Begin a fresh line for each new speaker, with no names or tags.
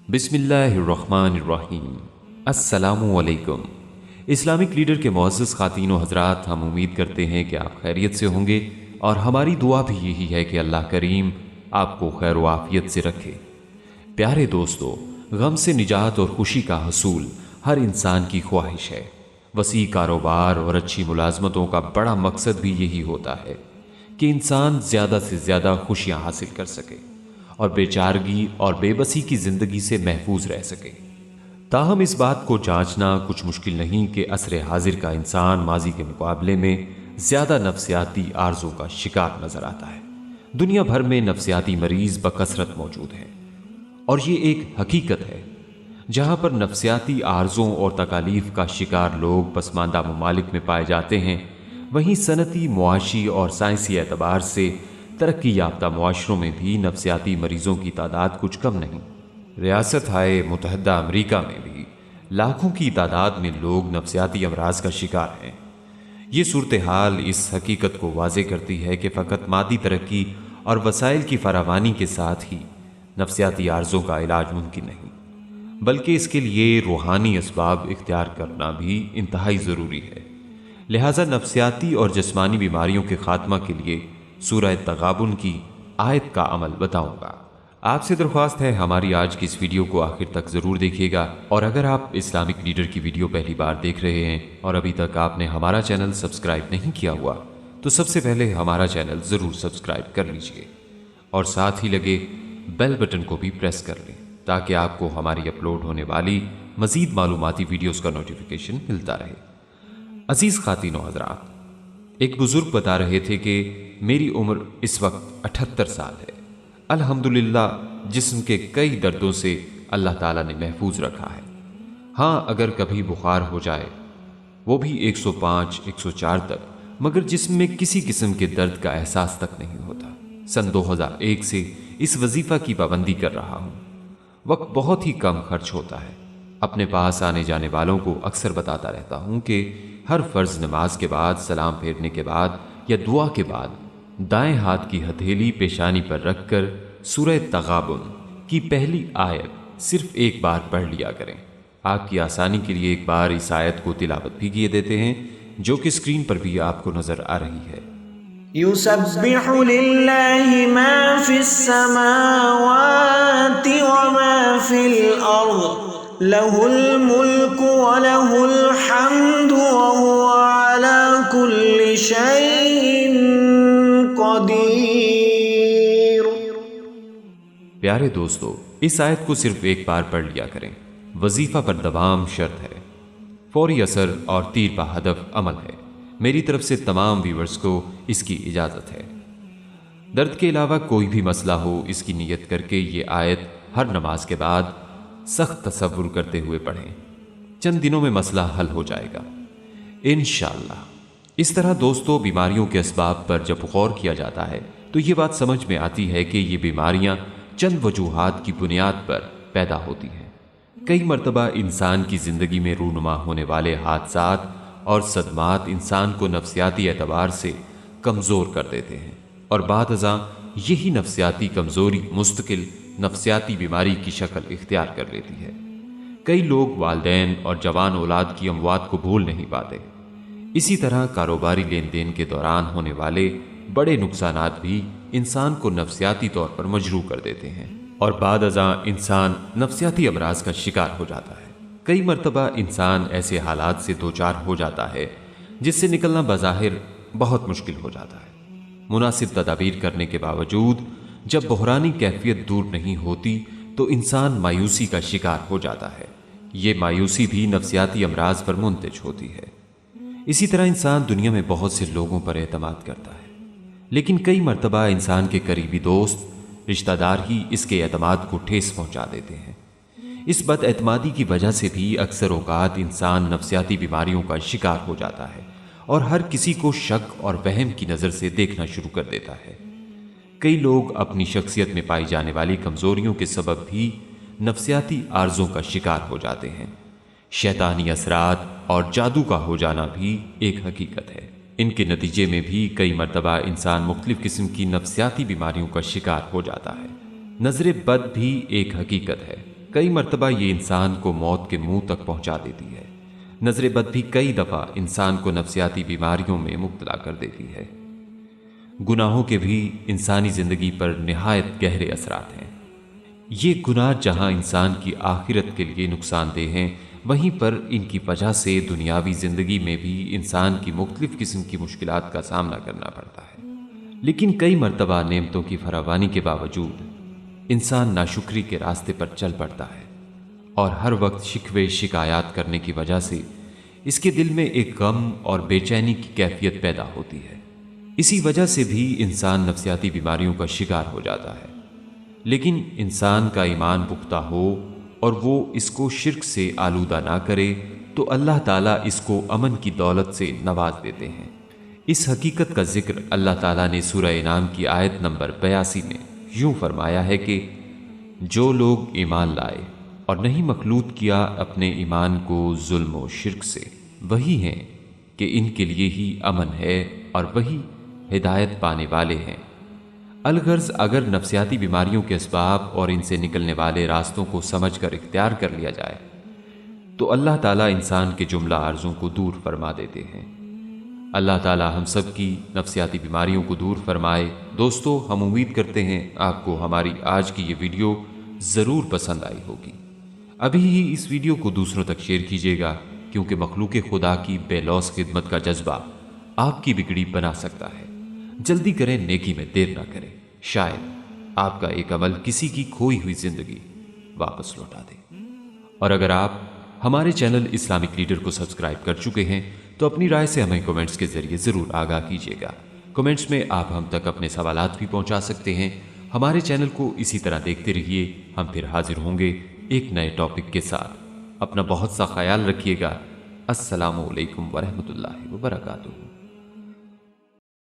बिस्मिल्लाहिर्रहमानिर्रहीम। अस्सलामुअलैकुम। Islamic leader के मुअज़्ज़ज़ ख़ातीन व हज़रात, हम उम्मीद करते हैं कि आप खैरियत से होंगे और हमारी दुआ भी यही है कि अल्लाह करीम आपको खैर व आफ़ियत से रखे। प्यारे दोस्तों, गम से निजात और खुशी का हसूल हर इंसान की ख्वाहिश है। वसी कारोबार और अच्छी मुलाजमतों का बड़ा मकसद भी यही होता है कि इंसान ज़्यादा से ज़्यादा खुशियाँ हासिल कर सके और बेचारगी और बेबसी की ज़िंदगी से महफूज रह सके। ताहम इस बात को जांचना कुछ मुश्किल नहीं कि असर हाजिर का इंसान माजी के मुकाबले में ज़्यादा नफ्सियाती आर्ज़ों का शिकार नज़र आता है। दुनिया भर में नफ्सियाती मरीज़ बकसरत मौजूद हैं और ये एक हकीकत है। जहाँ पर नफ्सियाती आर्ज़ों और तकालीफ का शिकार लोग पसमानदा ममालिक में पाए जाते हैं, वहीं सनती, मुआशी और साइंसी एतबार से तरक्की याफ्ता मुआशरों में भी नफ्सियाती मरीज़ों की तादाद कुछ कम नहीं। रियासत हाय मुतहदा अमरीका में भी लाखों की तादाद में लोग नफ्सियाती अमराज का शिकार हैं। ये सूरत हाल इस हकीकत को वाज़े करती है कि फ़कत मादी तरक्की और वसाइल की फरावानी के साथ ही नफ्सियाती आर्ज़ों का इलाज मुमकिन नहीं, बल्कि इसके लिए रूहानी असबाब इख्तियार करना भी इंतहाई ज़रूरी है। लिहाजा नफ्सियाती और जिस्मानी बीमारियों के खात्मा के लिए सूरह तगाबुन की आयत का अमल बताऊंगा। आपसे दरख्वास्त है हमारी आज की इस वीडियो को आखिर तक ज़रूर देखिएगा, और अगर आप इस्लामिक लीडर की वीडियो पहली बार देख रहे हैं और अभी तक आपने हमारा चैनल सब्सक्राइब नहीं किया हुआ, तो सबसे पहले हमारा चैनल ज़रूर सब्सक्राइब कर लीजिए और साथ ही लगे बेल बटन को भी प्रेस कर लें ताकि आपको हमारी अपलोड होने वाली मज़ीद मालूमाती वीडियोज़ का नोटिफिकेशन मिलता रहे। अजीज़ ख़ातीन व हज़रात, एक बुज़ुर्ग बता रहे थे कि मेरी उम्र इस वक्त 78 साल है। अल्हम्दुलिल्लाह जिस्म के कई दर्दों से अल्लाह ताला ने महफूज रखा है। हाँ, अगर कभी बुखार हो जाए, वो भी 105, 104 तक, मगर जिस्म में किसी किस्म के दर्द का एहसास तक नहीं होता। सन 2001 से इस वजीफ़ा की पाबंदी कर रहा हूँ। वक्त बहुत ही कम खर्च होता है। अपने पास आने जाने वालों को अक्सर बताता रहता हूँ कि हर फ़र्ज़ नमाज के बाद, सलाम फेरने के बाद या दुआ के बाद दाएं हाथ की हथेली पेशानी पर रखकर सूरह तगाबुन की पहली आयत सिर्फ एक बार पढ़ लिया करें। आपकी आसानी के लिए एक बार इस आयत को तिलावत भी किए देते हैं, जो कि स्क्रीन पर भी आपको नजर आ रही है।
युसब्बिहु लिल्लाहि मा फिस समावाति व मा फिल अर्द लहुल मुल्कु व लहुल हम्दु व हुवा अला कुल्लि शैइन क़दीर।
प्यारे दोस्तों, इस आयत को सिर्फ एक बार पढ़ लिया करें। वजीफा पर दवाम शर्त है, फौरी असर और तीर पा हदफ अमल है। मेरी तरफ से तमाम व्यूवर्स को इसकी इजाज़त है। दर्द के अलावा कोई भी मसला हो, इसकी नीयत करके ये आयत हर नमाज के बाद सख्त तसव्वुर करते हुए पढ़ें। चंद दिनों में मसला हल हो जाएगा इंशाअल्लाह। इस तरह दोस्तों, बीमारियों के असबाब पर जब गौर किया जाता है तो ये बात समझ में आती है कि ये बीमारियां चंद वजूहात की बुनियाद पर पैदा होती हैं। कई मरतबा इंसान की ज़िंदगी में रूनुमा होने वाले हादसात और सदमात इंसान को नफ्सियाती एतबार से कमज़ोर कर देते हैं, और बादअज़ां यही नफ्सियाती कमज़ोरी मुस्तकिल नफ्सियाती बीमारी की शक्ल इख्तियार कर लेती है। कई लोग वालिदैन और जवान औलाद की अमवात को भूल नहीं पाते। इसी तरह कारोबारी लेन देन के दौरान होने वाले बड़े नुकसानात भी इंसान को नफ्सियाती तौर पर मजरूह कर देते हैं, और बादअज़ां इंसान नफ्सियाती अमराज का शिकार हो जाता है। कई मरतबा इंसान ऐसे हालात से दो चार हो जाता है जिससे निकलना बज़ाहिर बहुत मुश्किल हो जाता है। मुनासिब तदाबीर करने के बावजूद जब बहरानी कैफियत दूर नहीं होती तो इंसान मायूसी का शिकार हो जाता है। ये मायूसी भी नफ्सियाती अमराज पर मुंतज होती है। इसी तरह इंसान दुनिया में बहुत से लोगों पर एतमाद करता है, लेकिन कई मरतबा इंसान के करीबी दोस्त, रिश्तेदार ही इसके एतमाद को ठेस पहुंचा देते हैं। इस बदएतमादी की वजह से भी अक्सर औकात इंसान नफ्सियाती बीमारियों का शिकार हो जाता है और हर किसी को शक और वहम की नज़र से देखना शुरू कर देता है। कई लोग अपनी शख्सियत में पाई जाने वाली कमज़ोरियों के सबब भी नफ्सियाती आर्ज़ों का शिकार हो जाते हैं। शैतानी असरात और जादू का हो जाना भी एक हकीकत है। इनके नतीजे में भी कई मरतबा इंसान मुख्तलिफ किस्म की नफ्सियाती बीमारियों का शिकार हो जाता है। नजर बद भी एक हकीकत है। कई मरतबा ये इंसान को मौत के मुंह तक पहुंचा देती है। नजर बद भी कई दफ़ा इंसान को नफ्सियाती बीमारियों में मुब्तला कर देती है। गुनाहों के भी इंसानी ज़िंदगी पर निहायत गहरे असरात हैं। ये गुनाह जहां इंसान की आखिरत के लिए नुकसानदेह हैं, वहीं पर इनकी वजह से दुनियावी ज़िंदगी में भी इंसान की मुख्तलिफ किस्म की मुश्किलात का सामना करना पड़ता है। लेकिन कई मरतबा नेमतों की फरावानी के बावजूद इंसान नाशुक्री के रास्ते पर चल पड़ता है और हर वक्त शिकवे शिकायत करने की वजह से इसके दिल में एक गम और बेचैनी की कैफियत पैदा होती है। इसी वजह से भी इंसान नफ्सियाती बीमारियों का शिकार हो जाता है। लेकिन इंसान का ईमान पुख्ता हो और वो इसको शिर्क से आलूदा ना करे तो अल्लाह ताला इसको अमन की दौलत से नवाज देते हैं। इस हकीकत का जिक्र अल्लाह ताला ने सूरह इनाम की आयत नंबर 82 में यूं फरमाया है कि जो लोग ईमान लाए और नहीं मखलूत किया अपने ईमान को जुल्म व शिर्क से, वही हैं कि इनके लिए ही अमन है और वही हिदायत पाने वाले हैं। अलगर्ज अगर नफ्सियाती बीमारियों के असबाब और इनसे निकलने वाले रास्तों को समझकर इख्तियार कर लिया जाए तो अल्लाह ताला इंसान के जुमला आर्ज़ों को दूर फरमा देते हैं। अल्लाह ताला हम सब की नफ्सियाती बीमारियों को दूर फरमाए। दोस्तों, हम उम्मीद करते हैं आपको हमारी आज की ये वीडियो ज़रूर पसंद आई होगी। अभी ही इस वीडियो को दूसरों तक शेयर कीजिएगा, क्योंकि मखलूक खुदा की बेलौस खिदमत का जज्बा आपकी बिगड़ी बना सकता है। जल्दी करें, नेकी में देर ना करें, शायद आपका एक अमल किसी की खोई हुई जिंदगी वापस लौटा दे। और अगर आप हमारे चैनल इस्लामिक लीडर को सब्सक्राइब कर चुके हैं तो अपनी राय से हमें कमेंट्स के जरिए ज़रूर आगाह कीजिएगा। कमेंट्स में आप हम तक अपने सवालात भी पहुंचा सकते हैं। हमारे चैनल को इसी तरह देखते रहिए। हम फिर हाजिर होंगे एक नए टॉपिक के साथ। अपना बहुत सा ख्याल रखिएगा। अस्सलामु अलैकुम वरहमतुल्लाहि वबरकातुहू।